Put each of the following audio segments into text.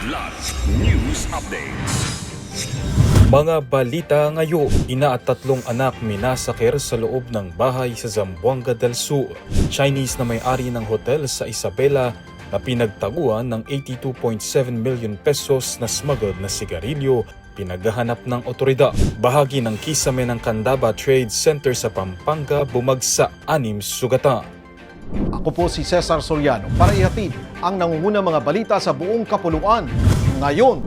Kidlat News Updates. Mga balita ngayon, ina at tatlong anak minasakir sa loob ng bahay sa Zamboanga del Sur. Chinese na may-ari ng hotel sa Isabela na pinagtaguan ng 82.7 million pesos na smuggled na sigarilyo, pinaghahanap ng otoridad. Bahagi ng kisame ng Candaba Trade Center sa Pampanga, bumagsak 6 sugatan. Ako po si Cesar Soriano para ihatid ang nangungunang mga balita sa buong kapuluan ngayon.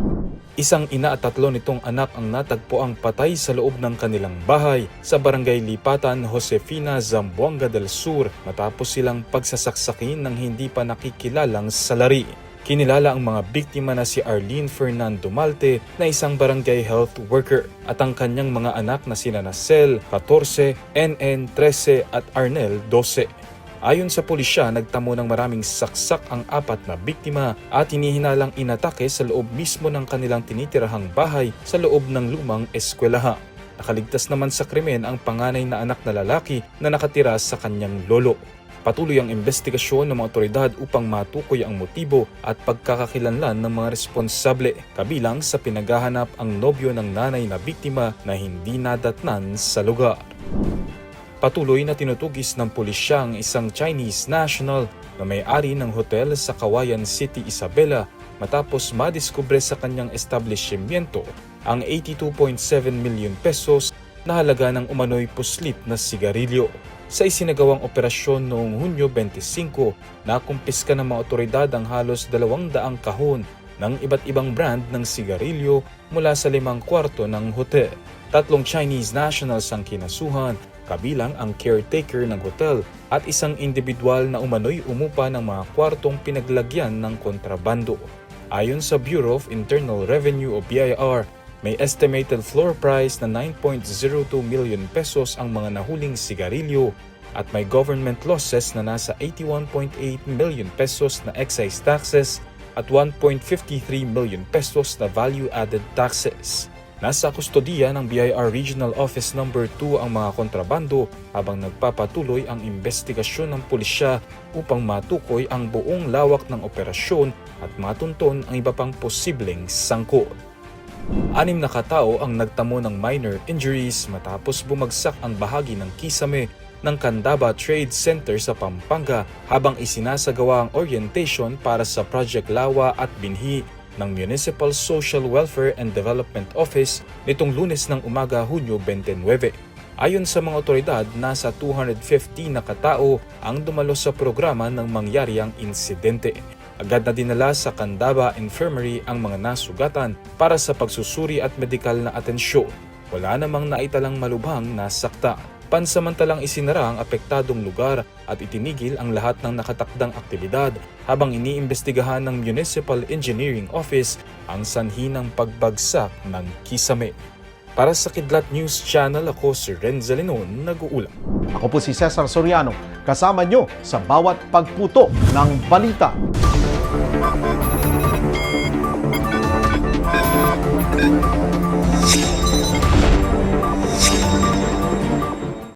Isang ina at tatlo nitong anak ang natagpuang patay sa loob ng kanilang bahay sa Barangay Lipatan, Josefina, Zamboanga del Sur matapos silang pagsasaksakin ng hindi pa nakikilalang salari. Kinilala ang mga biktima na si Arlene Fernando Malte na isang barangay health worker at ang kanyang mga anak na sina Nacel, 14, NN, 13 at Arnel, 12. Ayon sa pulisya, nagtamo ng maraming saksak ang apat na biktima at hinihinalang inatake sa loob mismo ng kanilang tinitirahang bahay sa loob ng lumang eskwelahan. Nakaligtas naman sa krimen ang panganay na anak na lalaki na nakatira sa kanyang lolo. Patuloy ang investigasyon ng mga otoridad upang matukoy ang motibo at pagkakakilanlan ng mga responsable, kabilang sa pinaghahanap ang nobyo ng nanay na biktima na hindi nadatnan sa lugar. Patuloy na tinutugis ng pulisya ang isang Chinese national na may-ari ng hotel sa Kawayan City, Isabela matapos madiskubre sa kanyang establishmento ang 82.7 million pesos na halaga ng umano'y puslit na sigarilyo. Sa isinagawang operasyon noong Hunyo 25, nakumpiska ng mga otoridad ang halos 200 kahon ng iba't ibang brand ng sigarilyo mula sa 5 kwarto ng hotel. 3 Chinese nationals ang kinasuhan, kabilang ang caretaker ng hotel at isang individual na umano'y umupa ng mga kwartong pinaglagyan ng kontrabando. Ayon sa Bureau of Internal Revenue o BIR, may estimated floor price na 9.02 million pesos ang mga nahuling sigarilyo at may government losses na nasa 81.8 million pesos na excise taxes at 1.53 million pesos na value-added taxes. Nasa kustodiya ng BIR Regional Office No. 2 ang mga kontrabando habang nagpapatuloy ang investigasyon ng pulisya upang matukoy ang buong lawak ng operasyon at matunton ang iba pang posibleng sangkot. 6 na katao ang nagtamo ng minor injuries matapos bumagsak ang bahagi ng kisame ng Candaba Trade Center sa Pampanga habang isinasagawa ang orientation para sa Project Lawa at Binhi ng Municipal Social Welfare and Development Office nitong Lunes ng umaga, Hunyo 29. Ayon sa mga otoridad, nasa 250 na katao ang dumalo sa programa ng mangyariang insidente. Agad na dinala sa Candaba Infirmary ang mga nasugatan para sa pagsusuri at medikal na atensyon. Wala namang naitalang malubhang nasakta. Pansamantalang isinara ang apektadong lugar at itinigil ang lahat ng nakatakdang aktibidad habang iniimbestigahan ng Municipal Engineering Office ang sanhi ng pagbagsak ng kisame. Para sa Kidlat News Channel, ako si Renza Linon, nag-uulat. Ako po si Cesar Soriano, kasama nyo sa bawat pagputo ng balita.